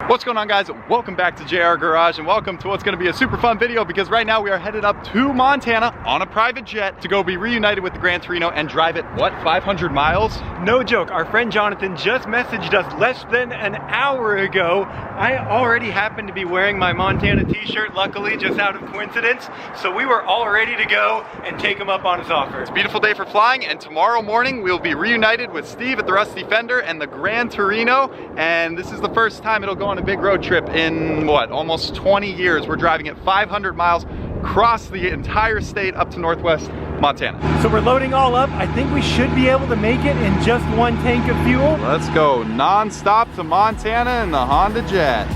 What's going on, guys? Welcome back to JR Garage and welcome to what's going to be a super fun video because right now we are headed up to Montana on a private jet to go be reunited with the Gran Torino and drive it, what, 500 miles? No joke, our friend Jonathan just messaged us less than an hour ago. I already happened to be wearing my Montana t-shirt, luckily, just out of coincidence. So we were all ready to go and take him up on his offer. It's a beautiful day for flying, and tomorrow morning we'll be reunited with Steve at the Rusty Fender and the Gran Torino, and this is the first time it'll go on a big road trip in, what, almost 20 years. We're driving it 500 miles across the entire state up to northwest Montana. So we're loading all up. I think we should be able to make it in just one tank of fuel. Let's go non-stop to Montana in the Honda Jet.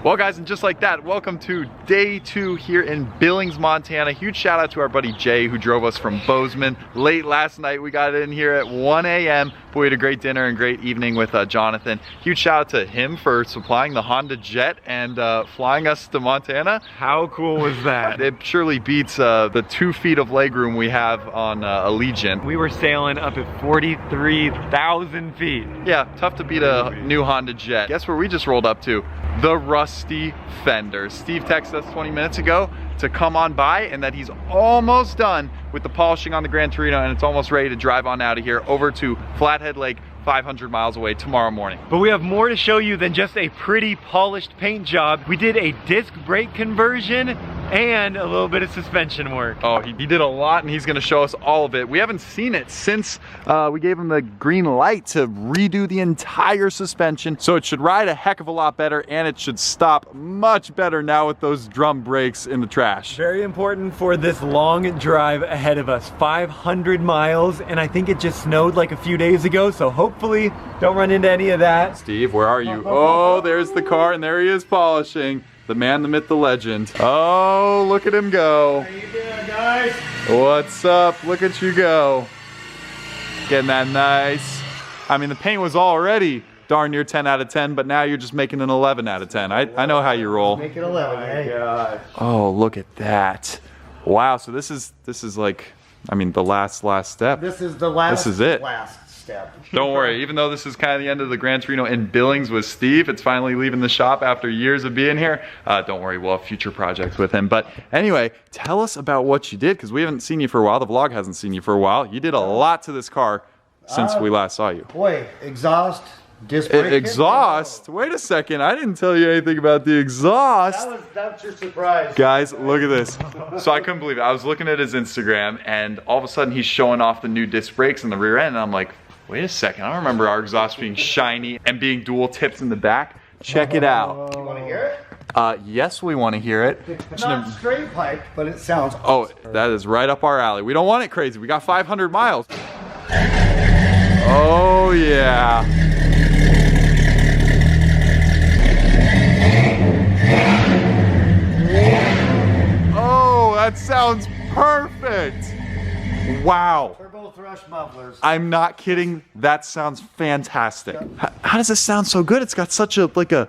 Well, guys, and just like that, welcome to day 2 here in Billings, Montana. Huge shout out to our buddy Jay who drove us from Bozeman late last night. We got in here at 1 a.m. but we had a great dinner and great evening with Jonathan. Huge shout out to him for supplying the Honda Jet and flying us to Montana. How cool was that? It surely beats the 2 feet of legroom we have on Allegiant. We were sailing up at 43,000 feet. Yeah, tough to beat a new Honda Jet. Guess where we just rolled up to? The Rusty Fender. Steve texted us 20 minutes ago to come on by and that he's almost done with the polishing on the Gran Torino and it's almost ready to drive on out of here over to Flathead Lake, 500 miles away tomorrow morning. But we have more to show you than just a pretty polished paint job. We did a disc brake conversion and a little bit of suspension work. Oh, he did a lot and he's gonna show us all of it. We haven't seen it since we gave him the green light to redo the entire suspension. So it should ride a heck of a lot better and it should stop much better now with those drum brakes in the trash. Very important for this long drive ahead of us, 500 miles, and I think it just snowed like a few days ago, so hopefully don't run into any of that. Steve, where are you? Oh, there's the car and there he is polishing. The man, the myth, the legend. Oh, look at him go. How you doing, guys? What's up? Look at you go. Getting that nice. I mean, the paint was already darn near 10 out of 10, but now you're just making an 11 out of 10. I know how you roll. Make it 11, eh? Oh, look at that. Wow, so this is like, I mean, the last step. This is the last. This is it. Last step. Don't worry, even though this is kind of the end of the Gran Torino in Billings with Steve, it's finally leaving the shop after years of being here. Don't worry, we'll have future projects with him. But anyway, tell us about what you did, because we haven't seen you for a while. The vlog hasn't seen you for a while. You did a lot to this car since we last saw you. Boy, exhaust, disc brake. Exhaust? Wait a second, I didn't tell you anything about the exhaust. That's your surprise. Guys, look at this. So I couldn't believe it. I was looking at his Instagram and all of a sudden he's showing off the new disc brakes in the rear end and I'm like, wait a second, I don't remember our exhaust being shiny and being dual tips in the back. Check it out. You want to hear it? Yes, we want to hear it. It's not straight pipe, but it sounds awesome. Oh, that is right up our alley. We don't want it crazy. We got 500 miles. Oh, yeah. Oh, that sounds perfect. Wow. Turbo thrush mufflers. I'm not kidding. That sounds fantastic. How does it sound so good? It's got such a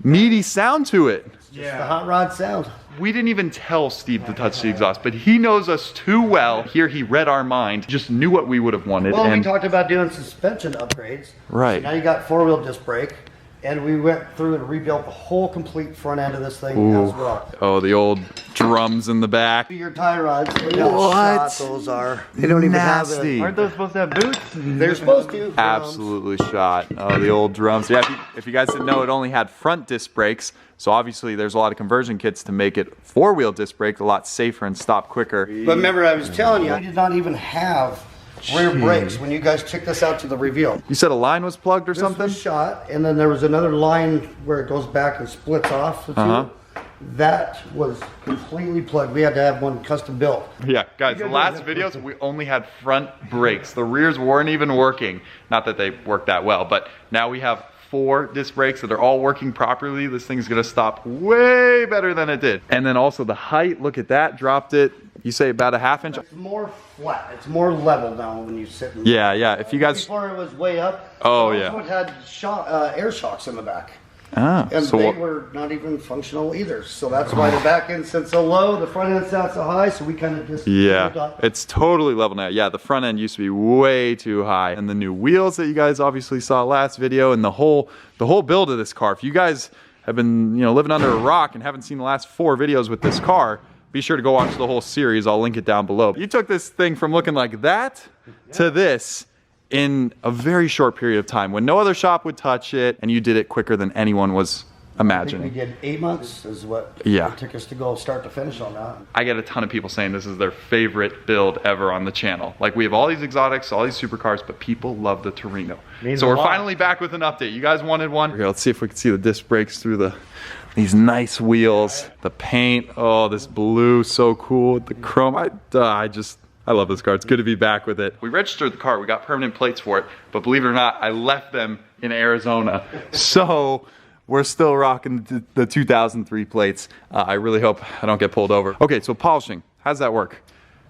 meaty sound to it. Yeah. The hot rod sound. We didn't even tell Steve to touch the exhaust, but he knows us too well. Here he read our mind, just knew what we would have wanted. Well, we talked about doing suspension upgrades. Right. So now you got 4-wheel disc brake. And we went through and rebuilt the whole complete front end of this thing as well. Oh, the old drums in the back. Your tie rods, look how shot those are. They don't even have it. Aren't those supposed to have boots? They're supposed to. Absolutely shot. Oh, the old drums. Yeah, if you guys didn't know, it only had front disc brakes. So obviously there's a lot of conversion kits to make it 4-wheel disc brake a lot safer and stop quicker. But remember I was telling you, I did not even have rear brakes when you guys took this out to the reveal. You said a line was plugged or This something? was shot, and then there was another line where it goes back and splits off the two. That was completely plugged. We had to have one custom built. Yeah, guys, the last videos, we only had front brakes. The rears weren't even working. Not that they worked that well, but now we have 4 disc brakes that are all working properly. This thing's gonna stop way better than it did. And then also the height, look at that, dropped it, you say about a ½ inch? It's more flat. It's more level now when you sit in. Yeah, yeah, if you guys... Before it was way up. Oh, it yeah. also had air shocks in the back. Ah, And so they were not even functional either. So that's why the back end sits so low, the front end sat so high, so we kind of just... yeah, it's totally level now. Yeah, the front end used to be way too high. And the new wheels that you guys obviously saw last video, and the whole build of this car. If you guys have been, you know, living under a rock and haven't seen the last 4 videos with this car, be sure to go watch the whole series. I'll link it down below. You took this thing from looking like that to this in a very short period of time when no other shop would touch it, and you did it quicker than anyone was imagining. I think we did 8 months is what Yeah. it took us to go start to finish on that. I get a ton of people saying this is their favorite build ever on the channel. Like, we have all these exotics, all these supercars, but people love the Torino. So we're finally back with an update. You guys wanted one. Here, let's see if we can see the disc brakes through these nice wheels. The paint, oh, this blue, so cool with the chrome. I love this car. It's good to be back with it. We registered the car. We got permanent plates for it, but believe it or not, I left them in Arizona. So we're still rocking the 2003 plates. I really hope I don't get pulled over. Okay, so polishing, how's that work?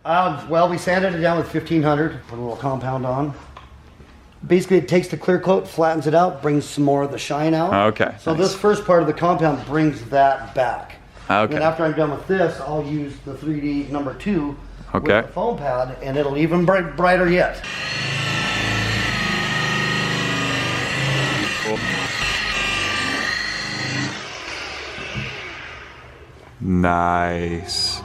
Well, we sanded it down with 1500, put a little compound on. Basically, it takes the clear coat, flattens it out, brings some more of the shine out. Okay. So this first part of the compound brings that back. Okay. And then after I'm done with this, I'll use the 3D number 2 with the foam pad, and it'll even brighter yet. Nice.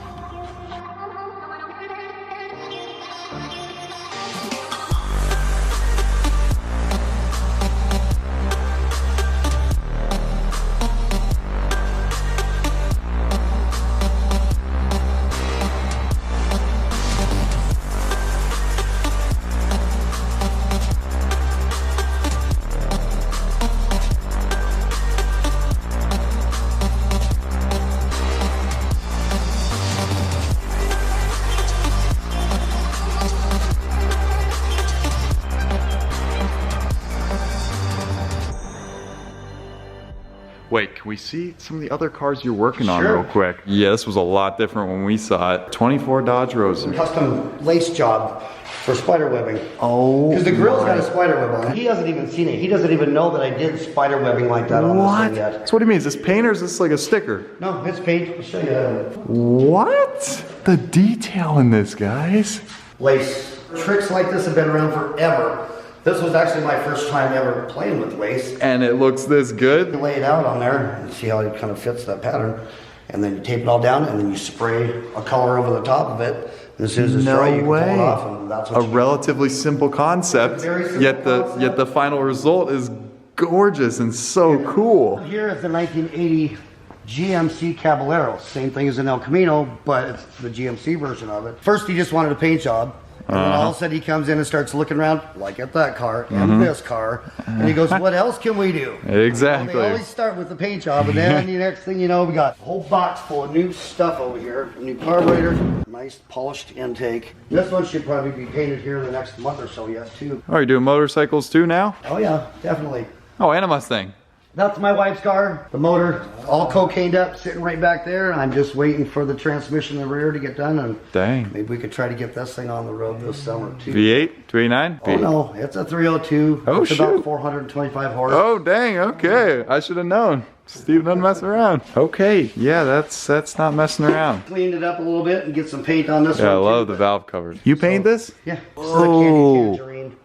Wait, can we see some of the other cars you're working on real quick? Yeah, this was a lot different when we saw it. 24 Dodge Rosa. Custom lace job for spider webbing. Oh, because the grill's got a spider web on it. He hasn't even seen it. He doesn't even know that I did spider webbing like that on this thing yet. So what do you mean? Is this paint or is this like a sticker? No, it's paint. I'll show you. What? The detail in this, guys. Lace. Tricks like this have been around forever. This was actually my first time ever playing with lace. And it looks this good? You lay it out on there and see how it kind of fits that pattern. And then you tape it all down and then you spray a color over the top of it. And as soon as it's dry, you can pull it off, and that's what a relatively simple concept, yet the final result is gorgeous and so cool. Here is the 1980 GMC Caballero. Same thing as an El Camino, but it's the GMC version of it. First, he just wanted a paint job. And then all of a sudden he comes in and starts looking around, like at that car and this car. And he goes, what else can we do? Exactly. Well, they always start with the paint job, and then the next thing you know, we got a whole box full of new stuff over here. New carburetor, nice polished intake. This one should probably be painted here in the next month or so yet too. Oh, you're doing motorcycles too now? Oh yeah, definitely. Oh, and a Mustang. That's my wife's car. The motor, all cocained up, sitting right back there. I'm just waiting for the transmission in the rear to get done, and dang, maybe we could try to get this thing on the road this summer too. V8, 289? Oh no, it's a 302. Oh, it's shoot. about 425 horse. Oh dang, okay. I should have known. Steve doesn't mess around. Okay, yeah, that's not messing around. Cleaned it up a little bit and get some paint on this one. Yeah, I love the valve covers. You paint this? Yeah. This Oh. is a candy tangerine.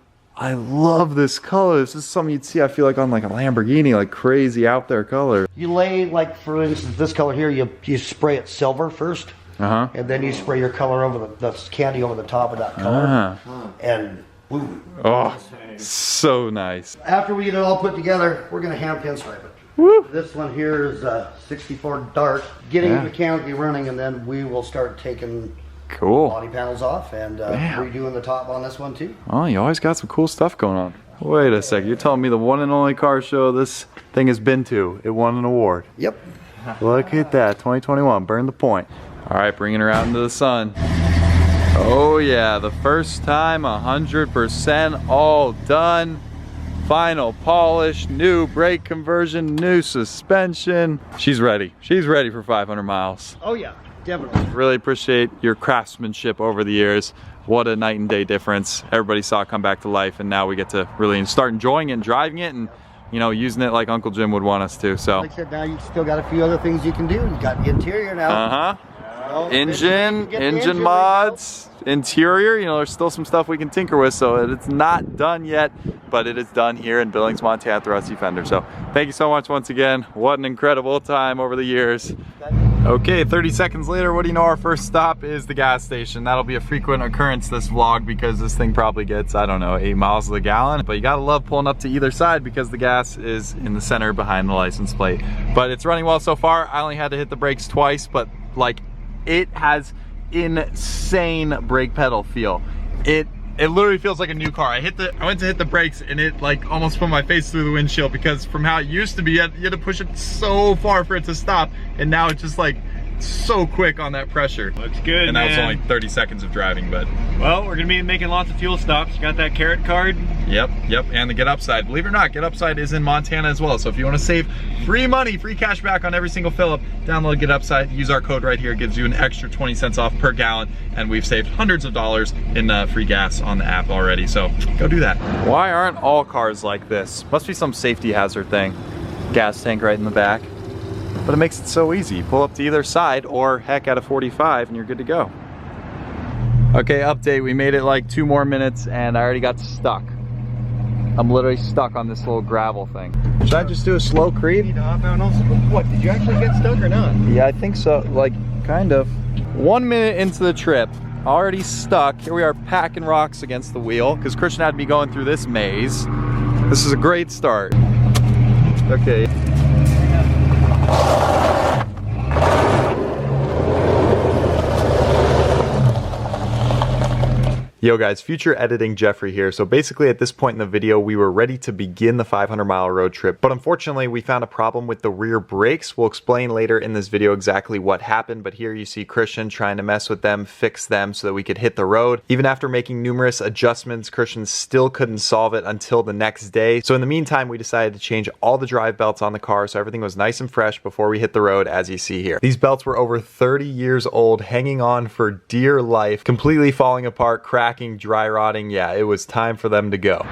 I love this color. This is something you'd see, I feel like, on like a Lamborghini, like crazy out there color. You lay, like for instance, this color here, you spray it silver first. And then you spray your color over the candy over the top of that color. And boom. Oh, so nice. After we get it all put together, we're gonna hand pinstripe it. Woo. This one here is 64 dark, getting it mechanically running, and then we will start taking Cool. Body panels off, and redoing the top on this one too. Oh, you always got some cool stuff going on. Wait a sec, you're telling me the one and only car show this thing has been to, it won an award? Yep. Look at that, 2021, burn the point. All right, bringing her out into the sun. Oh yeah, the first time, 100% all done. Final polish, new brake conversion, new suspension. She's ready. She's ready for 500 miles. Oh yeah, definitely. Really appreciate your craftsmanship over the years. What a night and day difference. Everybody saw it come back to life, and now we get to really start enjoying it and driving it, and you know, using it like Uncle Jim would want us to. So like I said, now you still got a few other things you can do. You got the interior now. Engine mods, interior, you know, there's still some stuff we can tinker with, so it's not done yet, but it is done here in Billings, Montana, the Rusty Fender. So thank you so much once again. What an incredible time over the years. Okay, 30 seconds later, what do you know, our first stop is the gas station. That'll be a frequent occurrence this vlog because this thing probably gets, I don't know, 8 miles to the gallon. But you gotta love pulling up to either side because the gas is in the center behind the license plate. But it's running well so far. I only had to hit the brakes twice, but like, it has insane brake pedal feel. It literally feels like a new car. I went to hit the brakes and it like almost put my face through the windshield because from how it used to be, you had to push it so far for it to stop, and now it's just like so quick on that pressure. Looks good, and that was only 30 seconds of driving, but. Well, we're gonna be making lots of fuel stops. You got that carrot card? Yep, and the Get Upside. Believe it or not, Get Upside is in Montana as well. So if you wanna save free money, free cash back on every single fill up, download Get Upside, use our code right here. It gives you an extra 20 cents off per gallon, and we've saved hundreds of dollars in free gas on the app already, so go do that. Why aren't all cars like this? Must be some safety hazard thing. Gas tank right in the back. But it makes it so easy. You pull up to either side, or heck, at a 45 and you're good to go. Okay, update, we made it like 2 more minutes and I already got stuck. I'm literally stuck on this little gravel thing. Should I just do a slow creep? You need to hop out also. What, did you actually get stuck or not? Yeah, I think so, like, kind of. 1 minute into the trip, already stuck. Here we are packing rocks against the wheel because Christian had to be going through this maze. This is a great start. Okay. Yo guys, future editing Jeffrey here. So basically at this point in the video, we were ready to begin the 500-mile road trip, but unfortunately we found a problem with the rear brakes. We'll explain later in this video exactly what happened, but here you see Christian trying to mess with them, fix them so that we could hit the road. Even after making numerous adjustments, Christian still couldn't solve it until the next day. So in the meantime, we decided to change all the drive belts on the car so everything was nice and fresh before we hit the road, as you see here. These belts were over 30 years old, hanging on for dear life, completely falling apart, cracking, dry rotting. Yeah, it was time for them to go.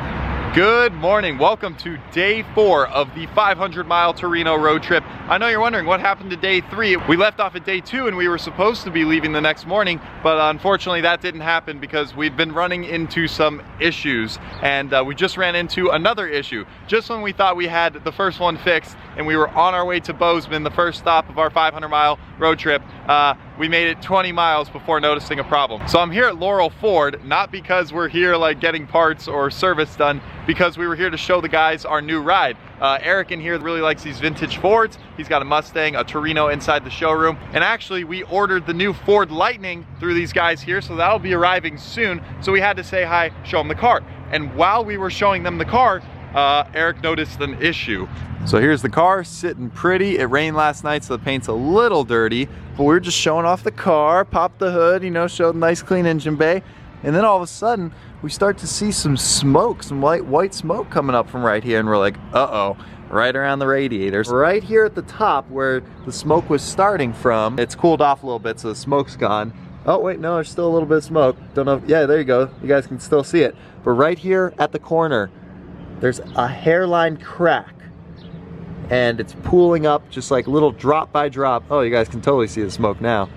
Good morning. Welcome to day 4 of the 500-mile Torino road trip. I know you're wondering what happened to day 3. We left off at day 2 and we were supposed to be leaving the next morning, but unfortunately that didn't happen because we've been running into some issues, and we just ran into another issue. Just when we thought we had the first one fixed and we were on our way to Bozeman, the first stop of our 500-mile road trip, we made it 20 miles before noticing a problem. So I'm here at Laurel Ford, not because we're here like getting parts or service done, because we were here to show the guys our new ride. Eric in here really likes these vintage Fords. He's got a Mustang, a Torino inside the showroom. And actually we ordered the new Ford Lightning through these guys here, so that'll be arriving soon. So we had to say hi, show them the car. And while we were showing them the car, Eric noticed an issue. So here's the car sitting pretty. It rained last night, so the paint's a little dirty, but we were just showing off the car, popped the hood, you know, showed a nice clean engine bay. And then all of a sudden, we start to see some smoke, some white smoke coming up from right here, and we're like, uh-oh, right around the radiators. Right here at the top where the smoke was starting from, it's cooled off a little bit, so the smoke's gone. Oh, wait, no, there's still a little bit of smoke. Don't know, yeah, there you go. You guys can still see it. But right here at the corner, there's a hairline crack, and it's pooling up just like little drop by drop. Oh, you guys can totally see the smoke now.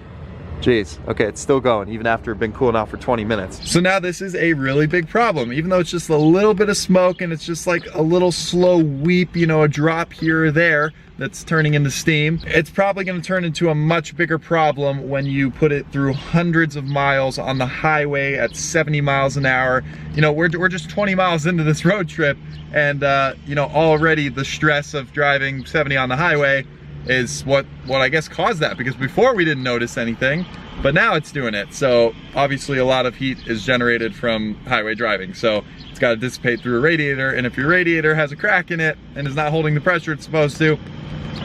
Jeez, okay, it's still going even after it's been cooling off for 20 minutes. So now this is a really big problem, even though it's just a little bit of smoke and it's just like a little slow weep, you know, a drop here or there that's turning into steam. It's probably gonna turn into a much bigger problem when you put it through hundreds of miles on the highway at 70 miles an hour. You know, we're just 20 miles into this road trip, and you know, already the stress of driving 70 on the highway is what I guess caused that, because before we didn't notice anything, but now it's doing it. So obviously a lot of heat is generated from highway driving, so it's got to dissipate through a radiator, and if your radiator has a crack in it and is not holding the pressure it's supposed to,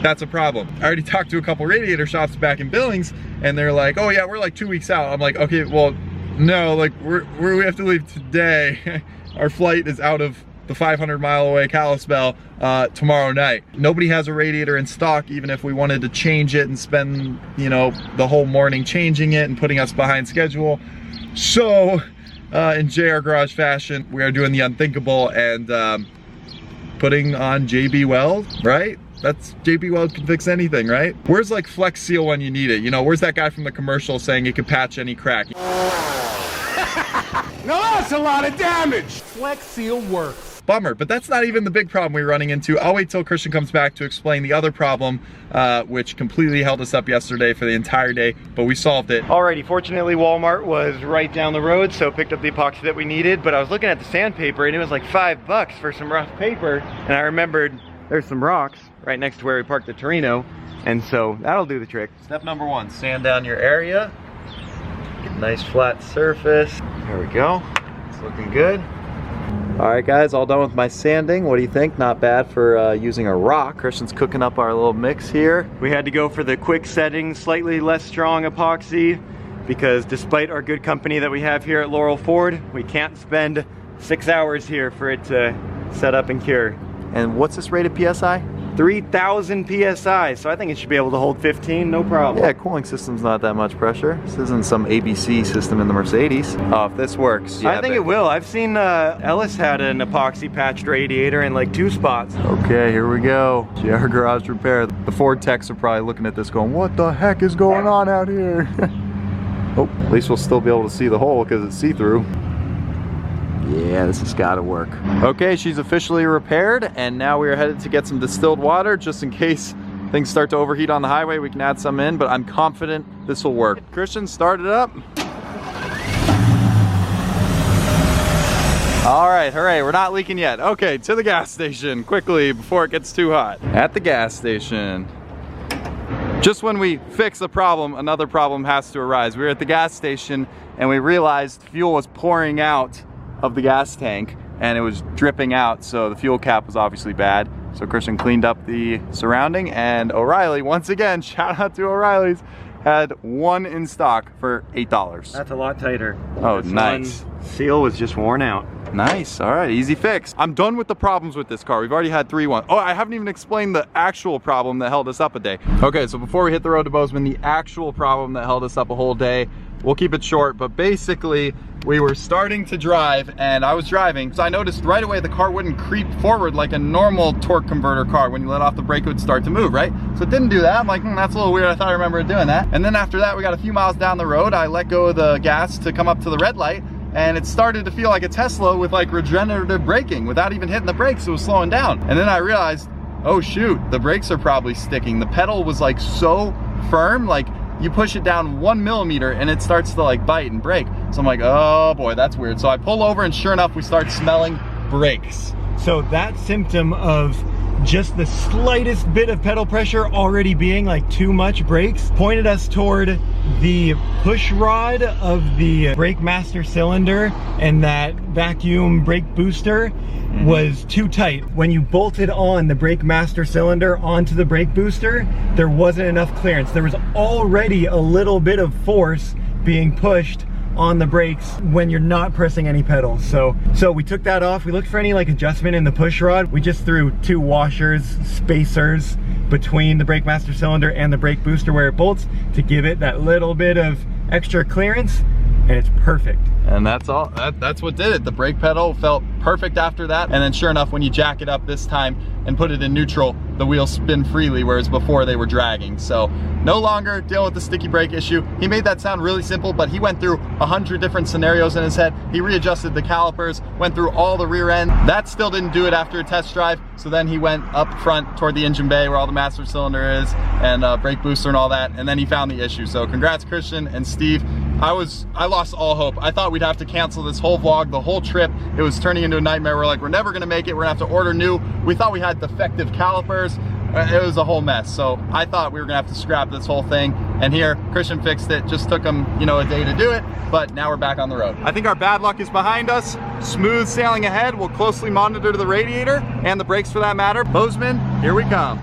that's a problem. I already talked to a couple radiator shops back in Billings, and they're like, oh yeah, we're like 2 weeks out. I'm like, okay, well no, like we have to leave today. Our flight is out of the 500-mile away Kalispell tomorrow night. Nobody has a radiator in stock, even if we wanted to change it and spend, you know, the whole morning changing it and putting us behind schedule. So in JR Garage fashion, we are doing the unthinkable and putting on JB Weld, right? That's JB Weld can fix anything, right? Where's like Flex Seal when you need it? You know, where's that guy from the commercial saying it could patch any crack? Now that's a lot of damage. Flex Seal works. Bummer, but that's not even the big problem we're running into. I'll wait till Christian comes back to explain the other problem, which completely held us up yesterday for the entire day, but we solved it. Alrighty, fortunately Walmart was right down the road, so picked up the epoxy that we needed, but I was looking at the sandpaper and it was like $5 for some rough paper, and I remembered there's some rocks right next to where we parked the Torino, and so that'll do the trick. Step number one, sand down your area. Get a nice flat surface. There we go. It's looking good. All right guys, all done with my sanding. What do you think? Not bad for using a rock. Christian's cooking up our little mix here. We had to go for the quick setting, slightly less strong epoxy, because despite our good company that we have here at Laurel Ford, we can't spend 6 hours here for it to set up and cure. And what's this rated PSI? 3,000 PSI, so I think it should be able to hold 15, no problem. Yeah, cooling system's not that much pressure. This isn't some ABC system in the Mercedes. Oh, if this works, yeah. I think it will. I've seen Ellis had an epoxy patched radiator in like 2 spots. Okay, here we go. JR Garage Repair. The Ford techs are probably looking at this going, what the heck is going on out here? Oh, at least we'll still be able to see the hole because it's see-through. Yeah, this has got to work. Okay, she's officially repaired, and now we are headed to get some distilled water just in case things start to overheat on the highway. We can add some in, but I'm confident this will work. Christian, start it up. All right, hooray, we're not leaking yet. Okay, to the gas station quickly before it gets too hot. At the gas station. Just when we fix a problem, another problem has to arise. We were at the gas station and we realized fuel was pouring out of the gas tank and it was dripping out, so the fuel cap was obviously bad. So Christian cleaned up the surrounding, and O'Reilly, once again, shout out to O'Reilly's, had one in stock for $8. That's a lot tighter. Oh, this nice. Seal was just worn out. Nice, all right, easy fix. I'm done with the problems with this car. We've already had 3 Oh, I haven't even explained the actual problem that held us up a day. Okay, so before we hit the road to Bozeman, the actual problem that held us up a whole day, we'll keep it short, but basically we were starting to drive and I was driving, so I noticed right away the car wouldn't creep forward like a normal torque converter car. When you let off the brake, it would start to move, right? So it didn't do that. I'm like, that's a little weird. I thought I remembered doing that. And then after that, we got a few miles down the road. I let go of the gas to come up to the red light, and it started to feel like a Tesla with like regenerative braking without even hitting the brakes. It was slowing down. And then I realized, oh shoot, the brakes are probably sticking. The pedal was like so firm, like you push it down 1 millimeter and it starts to like bite and break. So I'm like, oh boy, that's weird. So I pull over and sure enough, we start smelling brakes. So that symptom of just the slightest bit of pedal pressure already being like too much brakes pointed us toward the push rod of the brake master cylinder, and that vacuum brake booster was too tight. When you bolted on the brake master cylinder onto the brake booster, there wasn't enough clearance. There was already a little bit of force being pushed on the brakes when you're not pressing any pedals. So we took that off. We looked for any like adjustment in the push rod. We just threw 2 washers, spacers between the brake master cylinder and the brake booster where it bolts to give it that little bit of extra clearance, and it's perfect. And that's all. That's what did it. The brake pedal felt perfect after that, and then sure enough, when you jack it up this time and put it in neutral, the wheels spin freely, whereas before they were dragging. So no longer dealing with the sticky brake issue. He made that sound really simple, but he went through 100 different scenarios in his head. He readjusted the calipers, went through all the rear end. That still didn't do it after a test drive. So then he went up front toward the engine bay where all the master cylinder is and brake booster and all that, and then he found the issue. So congrats, Christian and Steve. I lost all hope. I thought we'd have to cancel this whole vlog, the whole trip. It was turning into a nightmare. We're like, we're never gonna make it. We're gonna have to order new. We thought we had defective calipers, it was a whole mess. So I thought we were gonna have to scrap this whole thing. And here, Christian fixed it. Just took him, you know, a day to do it, but now we're back on the road. I think our bad luck is behind us. Smooth sailing ahead. We'll closely monitor the radiator and the brakes for that matter. Bozeman, here we come.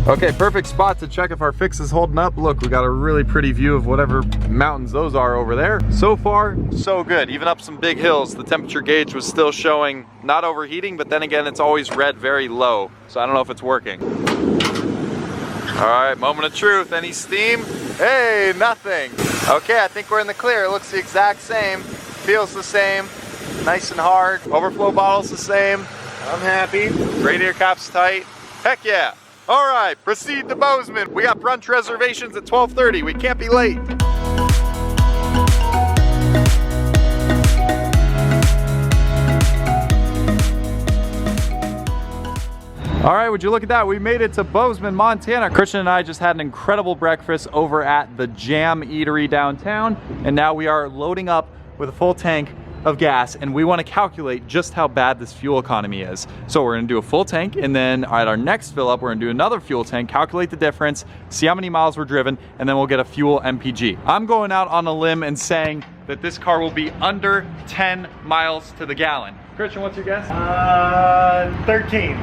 Okay, perfect spot to check if our fix is holding up. Look, we got a really pretty view of whatever mountains those are over there. So far, so good. Even up some big hills, the temperature gauge was still showing not overheating, but then again, it's always read very low. So I don't know if it's working. All right, moment of truth. Any steam? Hey, nothing. Okay, I think we're in the clear. It looks the exact same. Feels the same. Nice and hard. Overflow bottle's the same. I'm happy. Radiator cap's tight. Heck yeah. All right, proceed to Bozeman. We got brunch reservations at 12:30. We can't be late. All right, would you look at that? We made it to Bozeman, Montana. Christian and I just had an incredible breakfast over at the Jam Eatery downtown, and now we are loading up with a full tank of gas, and we want to calculate just how bad this fuel economy is. So we're going to do a full tank, and then at our next fill up, we're going to do another fuel tank, calculate the difference, see how many miles we're driven, and then we'll get a fuel MPG. I'm going out on a limb and saying that this car will be under 10 miles to the gallon. Christian, what's your guess? 13.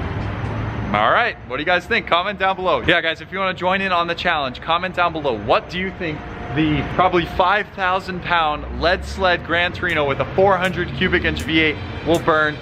All right, what do you guys think? Comment down below. Yeah, guys, if you want to join in on the challenge, comment down below. What do you think the probably 5,000 pound lead sled Gran Torino with a 400 cubic inch V8 will burn?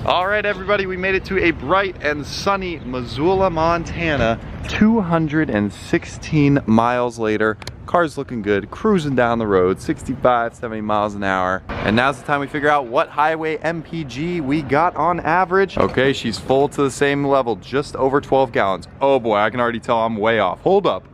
All right, everybody, we made it to a bright and sunny Missoula, Montana. 216 miles later. Car's looking good, cruising down the road, 65, 70 miles an hour. And now's the time we figure out what highway MPG we got on average. Okay, she's full to the same level, just over 12 gallons. Oh boy, I can already tell I'm way off. Hold up,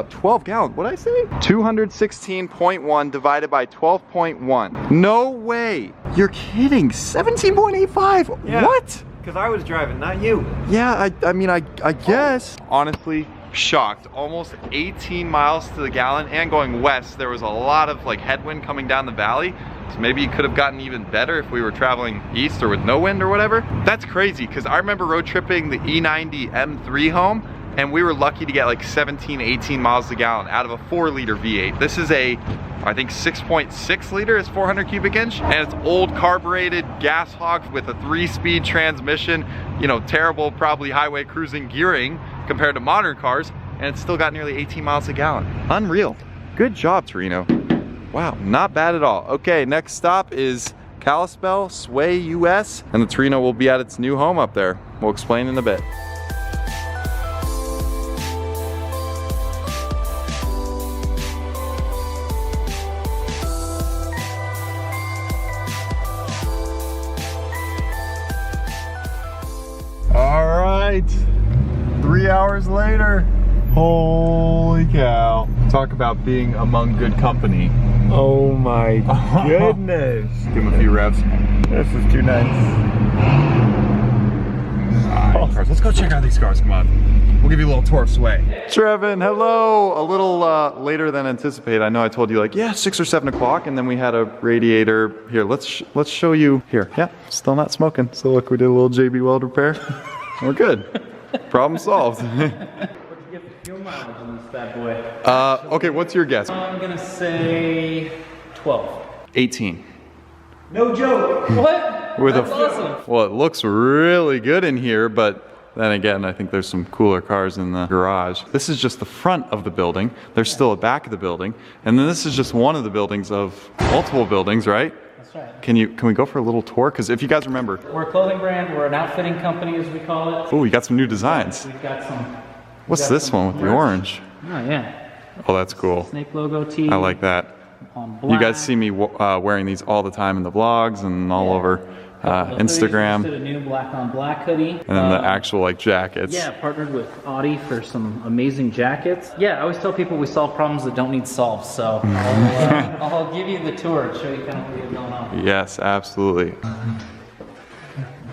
12 gallons, what'd I say? 216.1 divided by 12.1. No way, you're kidding, 17.85, Yeah, what? Because I was driving, not you. Yeah, I mean, I guess. Honestly, shocked. Almost 18 miles to the gallon, and going west, there was a lot of like headwind coming down the valley. So maybe it could have gotten even better if we were traveling east or with no wind or whatever. That's crazy, because I remember road tripping the E90 M3 home, and we were lucky to get like 17, 18 miles a gallon out of a 4-liter V8. This is a, I think 6.6 liter is 400 cubic inch, and it's old carbureted gas hog with a 3-speed transmission, you know, terrible probably highway cruising gearing compared to modern cars, and it's still got nearly 18 miles a gallon. Unreal. Good job, Torino. Wow, not bad at all. Okay, next stop is Kalispell, Swae, US, and the Torino will be at its new home up there. We'll explain in a bit. All right, 3 hours later. Holy cow. Talk about being among good company. Oh my goodness. Give him a few revs. This is too nice. Cars. Let's go check out these cars, come on. We'll give you a little tour of Swae. Trevin, hello. A little later than anticipated. I know I told you like, yeah, 6 or 7 o'clock, and then we had a radiator. Here, let's show you. Here, yeah, still not smoking. So look, we did a little JB Weld repair. We're good. Problem solved. Fuel mileage on this bad boy. Okay, what's your guess? I'm gonna say 12. 18. No joke. What? That's awesome. Well, it looks really good in here, but then again, I think there's some cooler cars in the garage. This is just the front of the building. There's still a back of the building. And then this is just one of the buildings of multiple buildings, right? That's right. Can we go for a little tour? Because if you guys remember. We're a clothing brand. We're an outfitting company, as we call it. Oh, you got some new designs. We've got some. What's this one with the orange? Oh yeah. Oh, that's cool. Snake logo tee. I like that. On You guys black. see me wearing these all the time in the vlogs and all Yeah. over The hoodies, Instagram. we just did a new black on black hoodie. And then the actual like jackets. Yeah, partnered with Audi for some amazing jackets. Yeah, I always tell people we solve problems that don't need solved. So I'll give you the tour and show you kind of what we have going on. Yes, absolutely.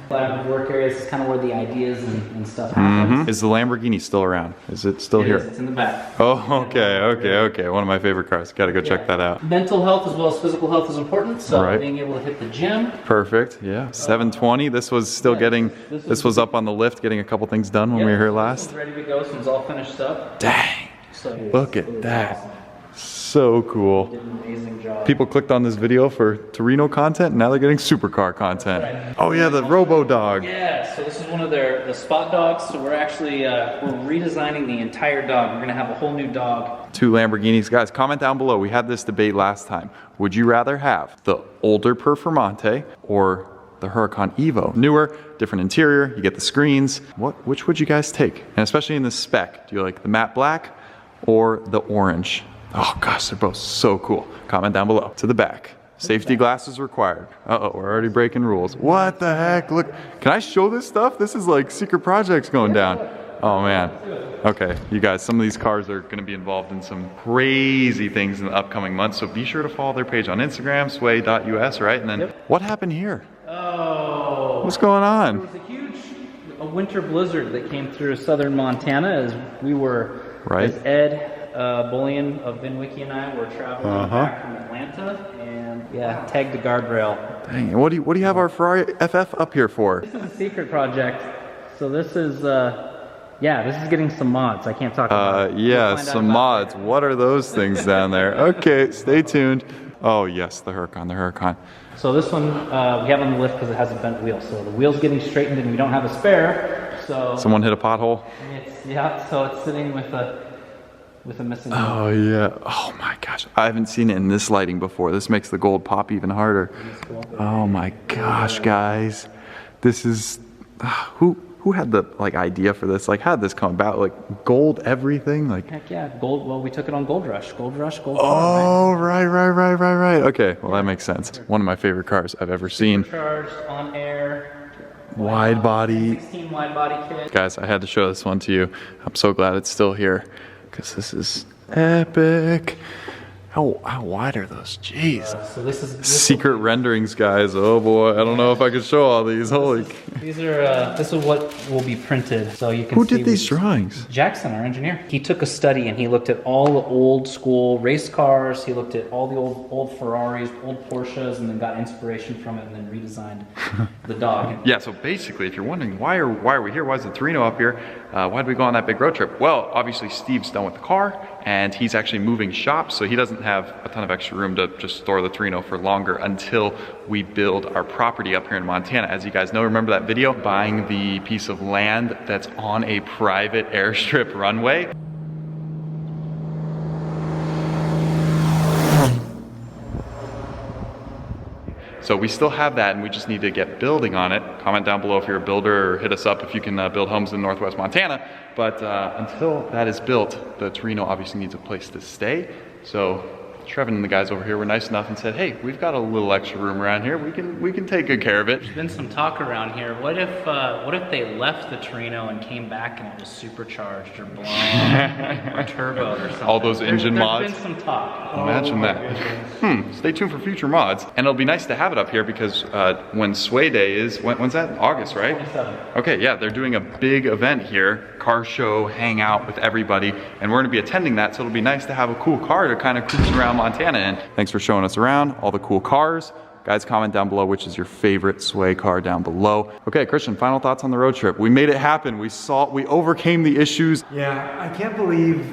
Collaborative work areas is kind of where the ideas and stuff happens. Is the Lamborghini still around? Is it still It here? is, it's in the back. Oh, okay. One of my favorite cars. Gotta go check that out. Mental health as well as physical health is important. So Right. being able to hit the gym. Perfect. Yeah. 720. This was still getting. This was up on the lift, getting a couple things done when we were here This last. one's ready to go. This one's all finished up. Dang. So Look at that. So cool. Did an amazing job. People clicked on this video for Torino content, and now they're getting supercar content. Right. Oh yeah, the Robo Dog. Yeah, so this is one of the spot dogs. So we're actually we're redesigning the entire dog. We're gonna have a whole new dog. 2 Lamborghinis. Guys, comment down below. We had this debate last time. Would you rather have the older Performante or the Huracan Evo? Newer, different interior, you get the screens. Which would you guys take? And especially in the spec, do you like the matte black or the orange? Oh gosh, they're both so cool. Comment down below. To the back. Safety glasses required. Uh-oh, we're already breaking rules. What the heck? Look, can I show this stuff? This is like secret projects going down. Oh man. Okay, you guys, some of these cars are gonna be involved in some crazy things in the upcoming months, so be sure to follow their page on Instagram, swae.us, right? And then, what happened here? Oh. What's going There on? was a winter blizzard that came through southern Montana as we were, Right. as Ed Bullion of BYYY and I were traveling back from Atlanta and yeah, tagged the guardrail. Dang, what do you have our Ferrari FF up here for? This is a secret project. So this is, yeah, this is getting some mods. I can't talk about it. Yeah, We'll find out some about mods. What are those things down there? Okay, stay tuned. Oh yes, the Huracan. So this one we have on the lift because it has a bent wheel. So the wheel's getting straightened and we don't have a spare. So Someone hit a pothole? so it's sitting with a missing wheel. Oh yeah. Oh my gosh. I haven't seen it in this lighting before. This makes the gold pop even harder. Oh my gosh, guys. This is who had the like idea for this? Like how did this come about? Like gold everything? Like Heck yeah, gold. Well, we took it on Gold Rush. Gold oh, right. Okay, well that makes sense. One of my favorite cars I've ever seen. Charged on air. Wide body. 16 wide body kit. Guys, I had to show this one to you. I'm so glad it's still here because this is epic. How wide are those? Jeez. So this is Secret renderings, guys. Oh boy, I don't know if I can show all these. Holy. These are this is what will be printed, so you can. Who see did these drawings? Jackson, our engineer. He took a study and he looked at all the old school race cars. He looked at all the old Ferraris, old Porsches, and then got inspiration from it and then redesigned the dog. Yeah. So basically, if you're wondering why are we here? Why is the Torino up here? Why did we go on that big road trip? Well, obviously Steve's done with the car and he's actually moving shops, so he doesn't have a ton of extra room to just store the Torino for longer until we build our property up here in Montana. As you guys know, remember that video? Buying the piece of land that's on a private airstrip runway. So we still have that and we just need to get building on it. Comment down below if you're a builder or hit us up if you can build homes in Northwest Montana. But until that is built, the Torino obviously needs a place to stay. So Trevin and the guys over here were nice enough and said, hey, we've got a little extra room around here. We can take good care of it. There's been some talk around here. What if they left the Torino and came back and it was supercharged or blown or turboed or something? All those engine mods. There's been some talk. Imagine that. Stay tuned for future mods. And it'll be nice to have it up here because when Swae Day is, when's that? August, right? 27th. Okay, yeah, they're doing a big event here, car show, hang out with everybody, and we're gonna be attending that, so it'll be nice to have a cool car to kind of cruise around Montana in. Thanks for showing us around, all the cool cars. Guys, comment down below which is your favorite Swae car down below. Okay, Christian, final thoughts on the road trip. We made it happen. We overcame the issues. Yeah, I can't believe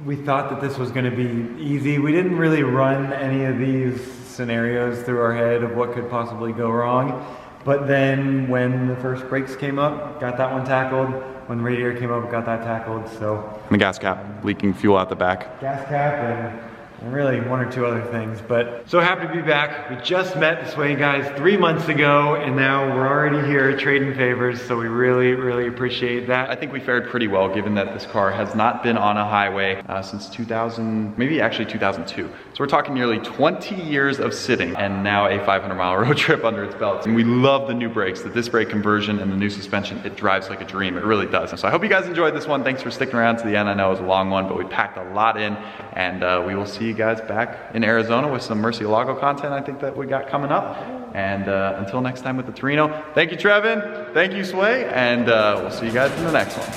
we thought that this was going to be easy. We didn't really run any of these scenarios through our head of what could possibly go wrong. But then when the first brakes came up, got that one tackled. When the radiator came up, got that tackled. So And the gas cap, leaking fuel out the back. gas cap and and really one or two other things. But so happy to be back. We just met the Swae guys 3 months ago, and now we're already here trading favors, so we really appreciate that. I think we fared pretty well given that this car has not been on a highway since 2000, maybe actually 2002. So we're talking nearly 20 years of sitting and now a 500-mile road trip under its belt. And we love the new brakes, the disc brake conversion and the new suspension. It drives like a dream, it really does. So I hope you guys enjoyed this one. Thanks for sticking around to the end. I know it was a long one, but we packed a lot in, and we will see you guys back in Arizona with some Murcielago content I think that we got coming up. And until next time with the Torino, thank you Trevin, thank you Swae, and we'll see you guys in the next one.